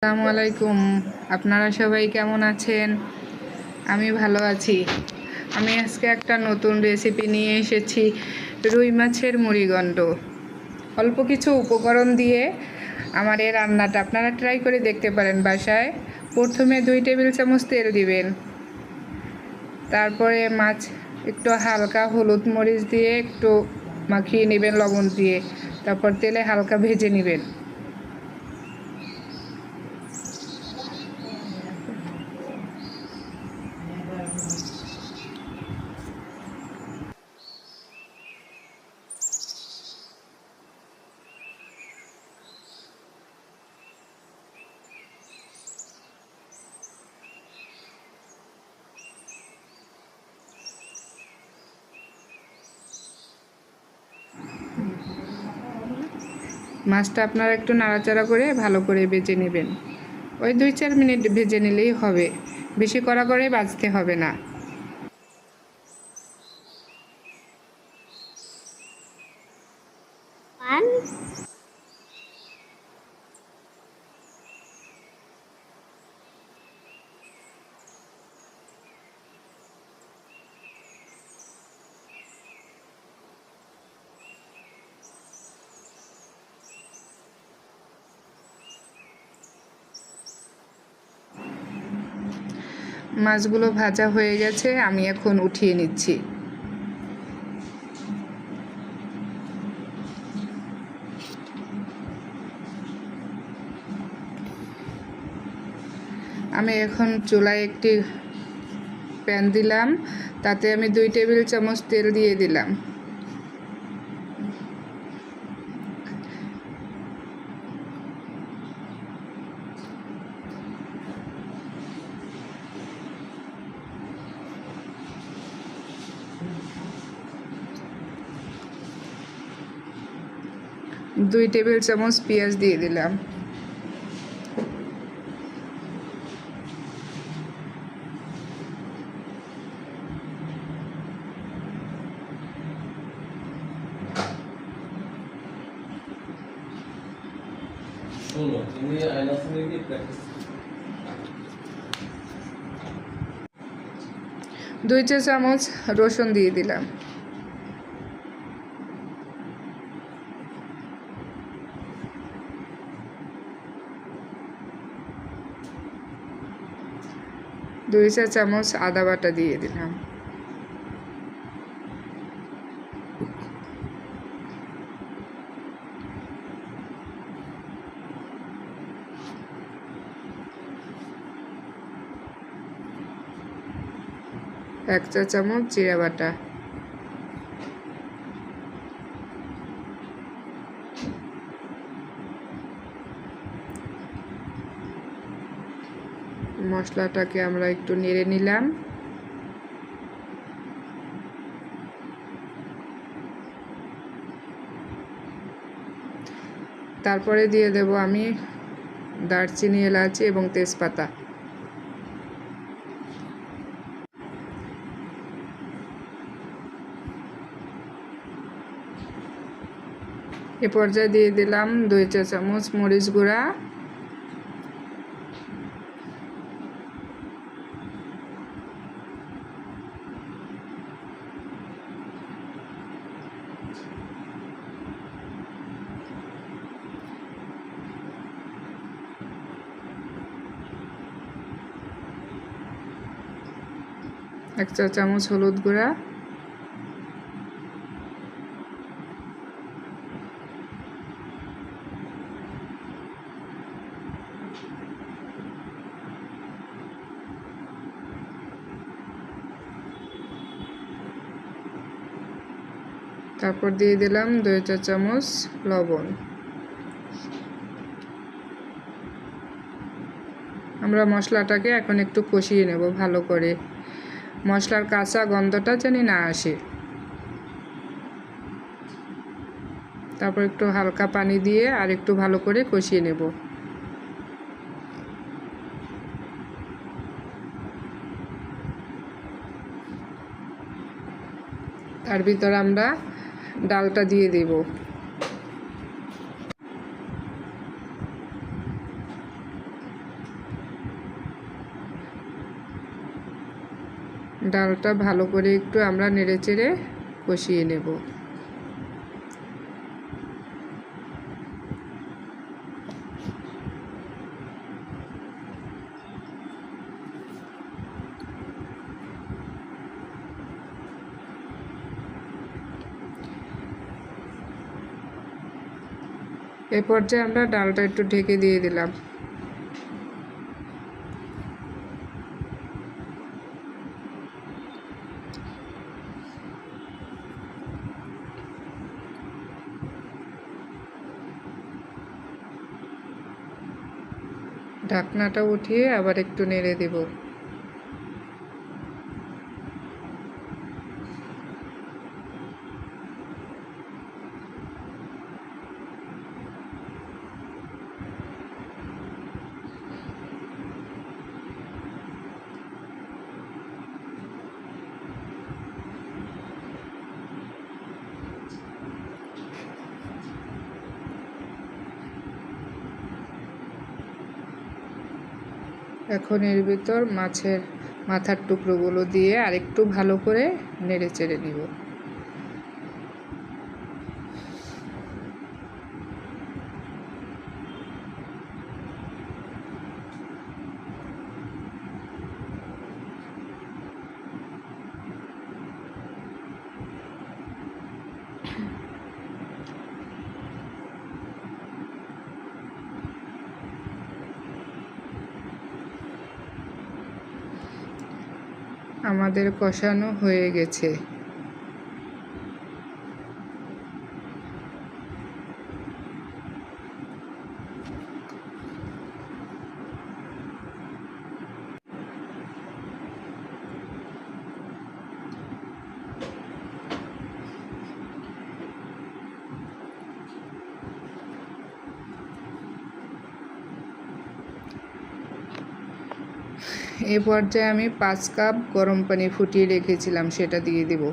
আসসালামু আলাইকুম। আপনারা সবাই কেমন আছেন? আমি ভালো আছি। আমি আজকে একটা নতুন রেসিপি নিয়ে এসেছি, রুই মাছের মুড়িঘণ্ট। অল্প কিছু উপকরণ দিয়ে আমার এই রান্নাটা আপনারা ট্রাই করে দেখতে পারেন বাসায়। প্রথমে 2 টেবিল চামচ তেল দিবেন, তারপরে মাছ একটু হালকা হলুদ মরিচ দিয়ে একটু মাখিয়ে নেবেন লবণ দিয়ে, তারপর তেলে হালকা ভেজে নেবেন। মাছটা আপনারা একটু নাড়াচাড়া করে ভালো করে ভেজে নেবেন। ওই 2-4 মিনিট ভেজে নিলেই হবে, বেশি কড়া করে ভাজতে হবে না। মাছগুলো ভাজা হয়ে গেছে, আমি এখন উঠিয়ে নিচ্ছি। আমি এখন চুলায় একটি প্যান দিলাম, তাতে আমি 2 টেবিল চামচ তেল দিয়ে দিলাম। দুই টেবিল চামচ পেঁয়াজ দিয়ে দিলাম। দুই চা চামচ রসুন দিয়ে দিলাম। দুই চা চামচ আদা বাটা দিয়ে দিলাম। এক চা চামচ জিরা বাটা। মশলাটাকে আমরা একটু নেড়ে নিলাম। তারপরে দিয়ে দেব আমি দারচিনি, এলাচি এবং তেজপাতা। এ পর্যায়ে দিয়ে দিলাম 2 চা চামচ মরিচ গুঁড়া, এক চা চামচ হলুদ গুঁড়া, তারপর দিয়ে দিলাম 2 চা চামচ লবণ। আমরা মশলাটাকে এখন একটু কষিয়ে নেব ভালো করে, মশলার কাঁচা গন্ধটা যেন না আসে। তারপর একটু হালকা পানি দিয়ে আর একটু ভালো করে কষিয়ে নেব। তার ভিতর আমরা ডালটা দিয়ে দেব। ডালটা ভালো করে একটু আমরা নেড়েচেড়ে কষিয়ে নেব। এ পর্যায়ে আমরা ডালটা একটু ঢেকে দিয়ে দিলাম। ঢাকনাটা উঠিয়ে আবার একটু নেড়ে দেব। এখন এর ভিতর মাছের মাথার টুকরোগুলো দিয়ে আরেকটু ভালো করে নেড়ে চেড়ে নিব। আমাদের কষানো হয়ে গেছে। এ পর্যায়ে আমি 5 কাপ গরম পানি ফুটিয়ে রেখেছিলাম, সেটা দিয়ে দেব।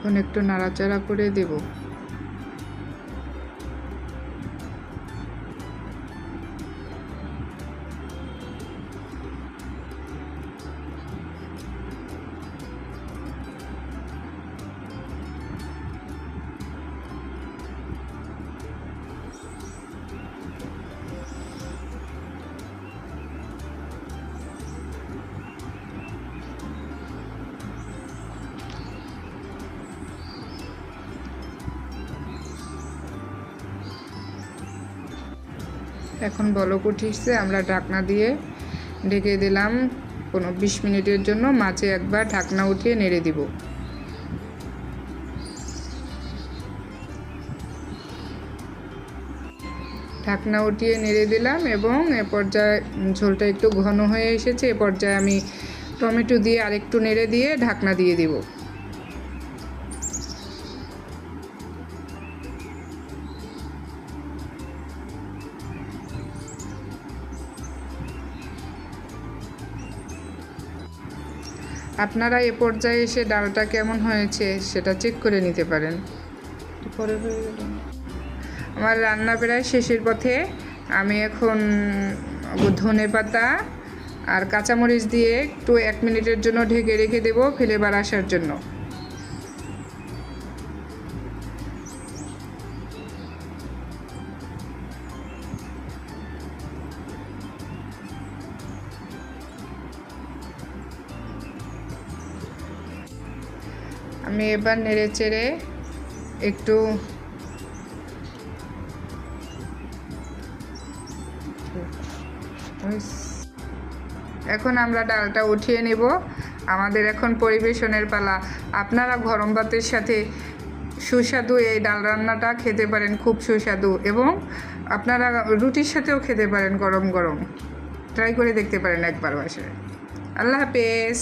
এখন একটু নাড়াচাড়া করে দেব। এখন বলক উঠিছে, আমরা ঢাকনা দিয়ে ঢেকে দিলাম 20 মিনিটের জন্য। মাছে একবার ঢাকনা উঠিয়ে নেড়ে দিব। ঢাকনা উঠিয়ে নেড়ে দিলাম এবং এ পর্যায়ে ঝোলটা একটু ঘন হয়ে এসেছে। এ পর্যায়ে আমি টমেটো দিয়ে আরেকটু নেড়ে দিয়ে ঢাকনা দিয়ে দিব। আপনারা এ পর্যায়ে এসে ডালটা কেমন হয়েছে সেটা চেক করে নিতে পারেন। আমার রান্না প্রায় শেষের পথে। আমি এখন ধনেপাতা আর কাঁচামরিচ দিয়ে একটু 1 মিনিটের জন্য ঢেকে রেখে দেব ফ্লেভার আসার জন্য। আমি এবার নেড়ে চেড়ে একটু এখন আমরা ডালটা উঠিয়ে নেব। আমাদের এখন পরিবেশনের পালা। আপনারা গরম ভাতের সাথে সুস্বাদু এই ডাল রান্নাটা খেতে পারেন, খুব সুস্বাদু, এবং আপনারা রুটির সাথেও খেতে পারেন গরম গরম। ট্রাই করে দেখতে পারেন একবার বাসায়। আল্লাহ হাফেজ।